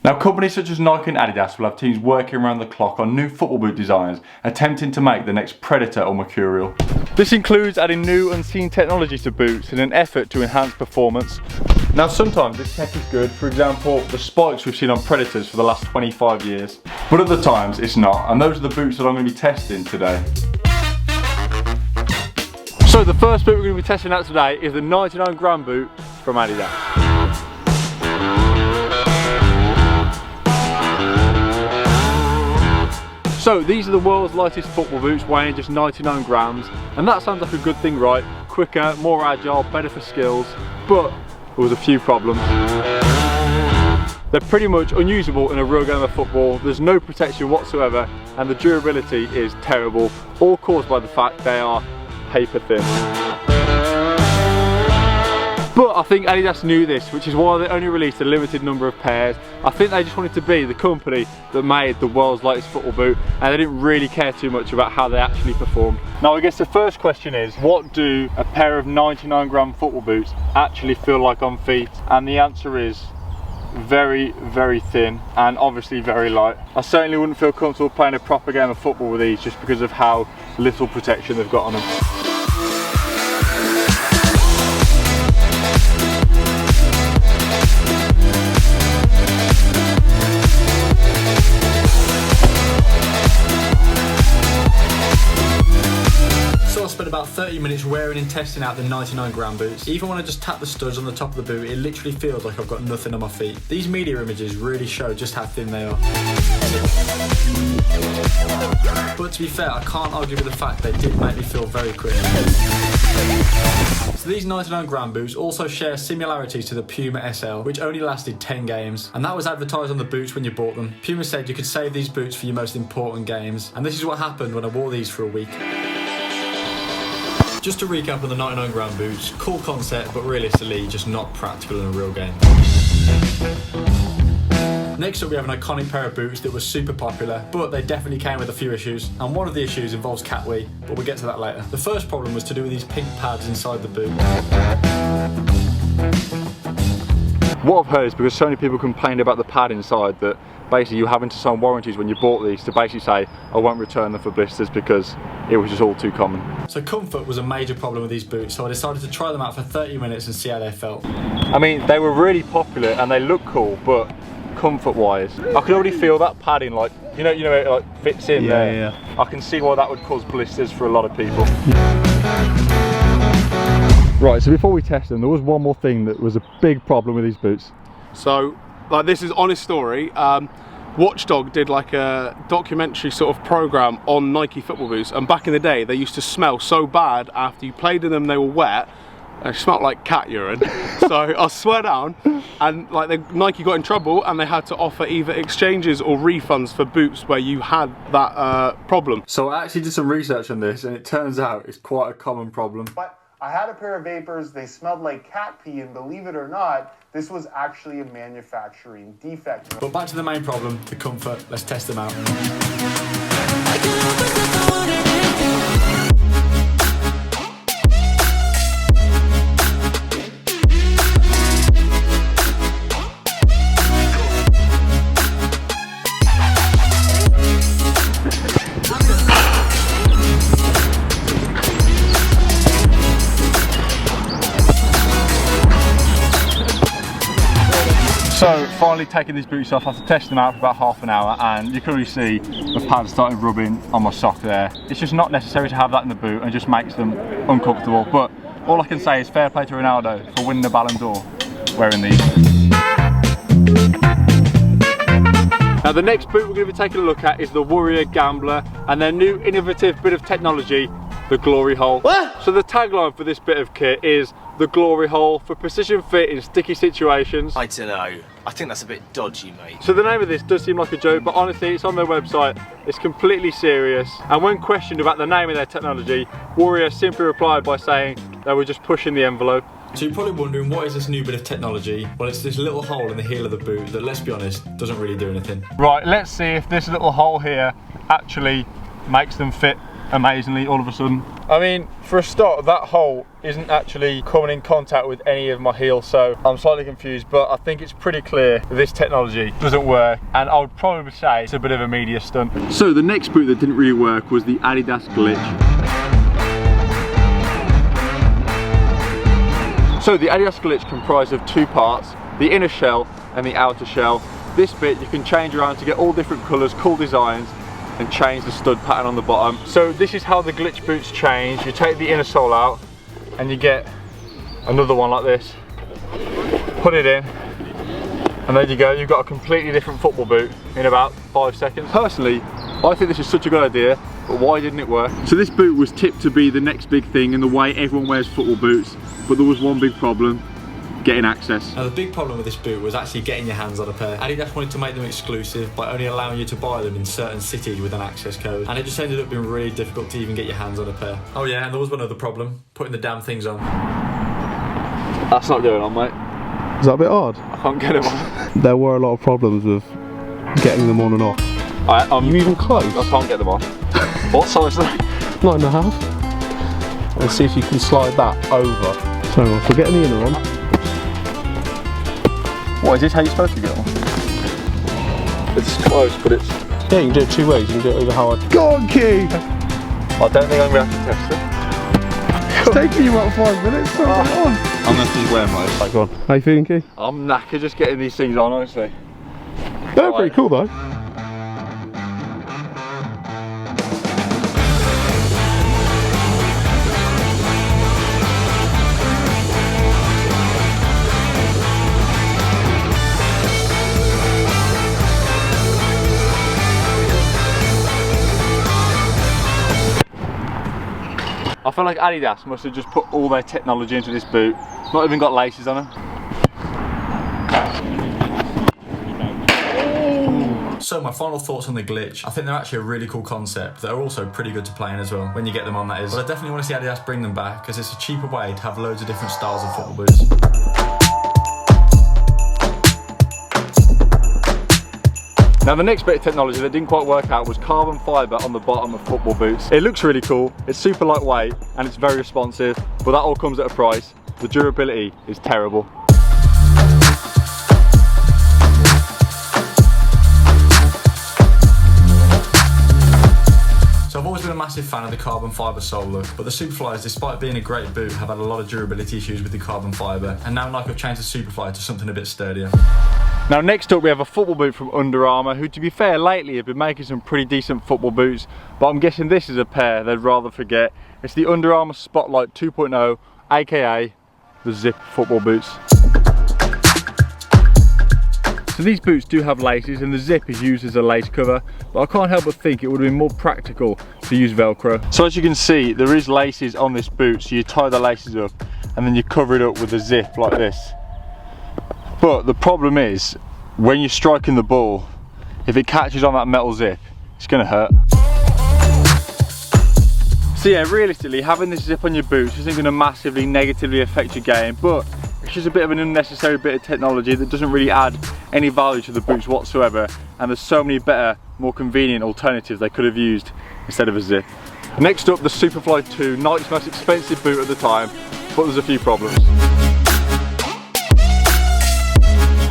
Now, companies such as Nike and Adidas will have teams working around the clock on new football boot designs, attempting to make the next Predator or Mercurial. This includes adding new unseen technology to boots in an effort to enhance performance. Now, sometimes this tech is good, for example, the spikes we've seen on Predators for the last 25 years. But other times it's not, and those are the boots that I'm going to be testing today. So the first boot we're going to be testing out today is the 99 gram boot from Adidas. So these are the world's lightest football boots, weighing just 99 grams, and that sounds like a good thing, right? Quicker, more agile, better for skills, but there was a few problems. They're pretty much unusable in a real game of football. There's no protection whatsoever, and the durability is terrible, all caused by the fact they are paper thin. But I think Adidas knew this, which is why they only released a limited number of pairs. I think they just wanted to be the company that made the world's lightest football boot, and they didn't really care too much about how they actually performed. Now I guess the first question is, what do a pair of 99 gram football boots actually feel like on feet? And the answer is very, very thin, and obviously very light. I certainly wouldn't feel comfortable playing a proper game of football with these just because of how little protection they've got on them. About 30 minutes wearing and testing out the 99 gram boots. Even when I just tap the studs on the top of the boot, it literally feels like I've got nothing on my feet. These media images really show just how thin they are. But to be fair, I can't argue with the fact they did make me feel very quick. So these 99 gram boots also share similarities to the Puma SL, which only lasted 10 games. And that was advertised on the boots when you bought them. Puma said you could save these boots for your most important games. And this is what happened when I wore these for a week. Just to recap on the 99 gram boots, cool concept, but realistically just not practical in a real game. Next up we have an iconic pair of boots that was super popular, but they definitely came with a few issues, and one of the issues involves cat wee, but we'll get to that later. The first problem was to do with these pink pads inside the boot. What I've heard is because so many people complained about the pad inside that basically you're having to sign warranties when you bought these to basically say, I won't return them for blisters, because it was just all too common. So comfort was a major problem with these boots, so I decided to try them out for 30 minutes and see how they felt. I mean, they were really popular and they look cool, but comfort wise, I could already feel that padding, like, you know it like fits in there. Yeah. I can see why that would cause blisters for a lot of people. Right, so before we test them, there was one more thing that was a big problem with these boots. So, like, this is honest story. Watchdog did like a documentary sort of program on Nike football boots, and back in the day they used to smell so bad after you played in them, they were wet. They smelled like cat urine. So I swear down, and like Nike got in trouble and they had to offer either exchanges or refunds for boots where you had that problem. So I actually did some research on this, and it turns out it's quite a common problem. But I had a pair of Vapors, they smelled like cat pee, and believe it or not, this was actually a manufacturing defect. But back to the main problem, the comfort. Let's test them out. So finally taking these boots off after testing them out for about half an hour, and you can really see the pads starting rubbing on my sock there. It's just not necessary to have that in the boot and just makes them uncomfortable, but all I can say is fair play to Ronaldo for winning the Ballon d'Or wearing these. Now the next boot we're going to be taking a look at is the Warrior Gambler and their new innovative bit of technology, the Glory Hole. What? So the tagline for this bit of kit is the Glory Hole for precision fit in sticky situations. I don't know. I think that's a bit dodgy, mate. So the name of this does seem like a joke, but honestly it's on their website, it's completely serious. And when questioned about the name of their technology, Warrior simply replied by saying they were just pushing the envelope. So you're probably wondering, what is this new bit of technology? Well, it's this little hole in the heel of the boot that, let's be honest, doesn't really do anything. Right, let's see if this little hole here actually makes them fit amazingly all of a sudden. I mean, for a start, that hole isn't actually coming in contact with any of my heel, so I'm slightly confused, but I think it's pretty clear that this technology doesn't work, and I would probably say it's a bit of a media stunt. So the next boot that didn't really work was the Adidas Glitch. So the Adidas Glitch comprised of two parts, the inner shell and the outer shell. This bit you can change around to get all different colours, cool designs, and change the stud pattern on the bottom. So this is how the Glitch boots change. You take the inner sole out and you get another one like this. Put it in, and there you go, you've got a completely different football boot in about 5 seconds. Personally, I think this is such a good idea, but why didn't it work? So this boot was tipped to be the next big thing in the way everyone wears football boots, but there was one big problem: getting access. Now the big problem with this boot was actually getting your hands on a pair. Adidas wanted to make them exclusive by only allowing you to buy them in certain cities with an access code, and it just ended up being really difficult to even get your hands on a pair. Oh yeah, and there was one other problem: putting the damn things on. That's not going on, mate. Is that a bit odd? I can't get them on. There were a lot of problems with getting them on and off. You even close? I can't get them on. What size are they? 9.5. Let's see if you can slide that over. So we're getting the inner on. What, is this how you're supposed to get them on? It's close, but it's... Yeah, you can do it two ways. You can do it over how I... Go on, Key! I don't think I'm going to have to test it. It's taking you about 5 minutes. So on. I'm going to just wear them like, Go on. How you feeling, Key? I'm knackered just getting these things on, honestly. They're pretty cool though. I feel like Adidas must have just put all their technology into this boot. It's not even got laces on them. So my final thoughts on the Glitch: I think they're actually a really cool concept. They're also pretty good to play in as well, when you get them on, that is. But I definitely want to see Adidas bring them back, because it's a cheaper way to have loads of different styles of football boots. Now the next bit of technology that didn't quite work out was carbon fibre on the bottom of football boots. It looks really cool, it's super lightweight and it's very responsive, but that all comes at a price. The durability is terrible. So I've always been a massive fan of the carbon fibre sole look, but the Superflys, despite being a great boot, have had a lot of durability issues with the carbon fibre, and now Nike have changed the Superfly to something a bit sturdier. Now next up we have a football boot from Under Armour, who to be fair lately have been making some pretty decent football boots, but I'm guessing this is a pair they'd rather forget. It's the Under Armour Spotlight 2.0, aka the Zip football boots. So these boots do have laces and the zip is used as a lace cover, but I can't help but think it would have been more practical to use Velcro. So as you can see, there is laces on this boot, so you tie the laces up and then you cover it up with a zip like this. But the problem is, when you're striking the ball, if it catches on that metal zip, it's gonna hurt. So yeah, realistically, having this zip on your boots isn't gonna massively negatively affect your game, but it's just a bit of an unnecessary bit of technology that doesn't really add any value to the boots whatsoever, and there's so many better, more convenient alternatives they could have used instead of a zip. Next up, the Superfly 2, Nike's most expensive boot at the time, but there's a few problems.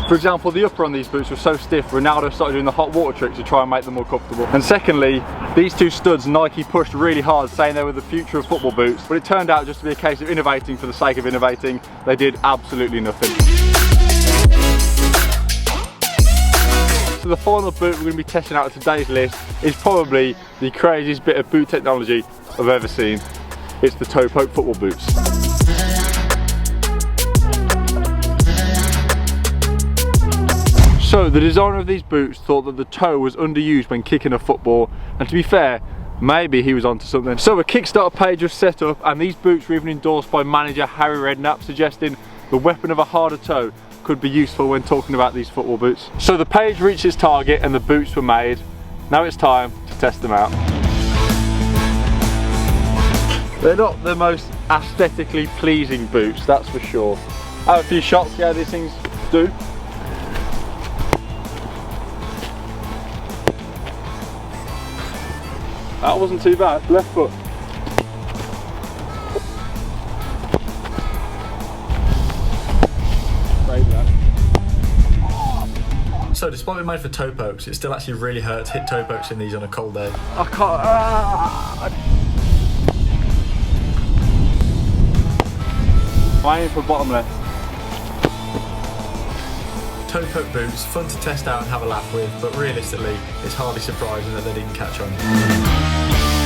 For example, the upper on these boots was so stiff, Ronaldo started doing the hot water trick to try and make them more comfortable. And secondly, these two studs Nike pushed really hard, saying they were the future of football boots, but it turned out just to be a case of innovating for the sake of innovating. They did absolutely nothing. So the final boot we're going to be testing out of today's list is probably the craziest bit of boot technology I've ever seen. It's the toe poke football boots. So the designer of these boots thought that the toe was underused when kicking a football, and to be fair, maybe he was onto something. So a Kickstarter page was set up, and these boots were even endorsed by manager Harry Redknapp, suggesting the weapon of a harder toe could be useful when talking about these football boots. So the page reached its target and the boots were made. Now it's time to test them out. They're not the most aesthetically pleasing boots, that's for sure. I have a few shots, see how these things do. That wasn't too bad. Left foot. So despite being made for toe pokes, it still actually really hurts to hit toe pokes in these on a cold day. I can't. I'm aiming for bottom left. Toe poke boots, fun to test out and have a laugh with, but realistically, it's hardly surprising that they didn't catch on.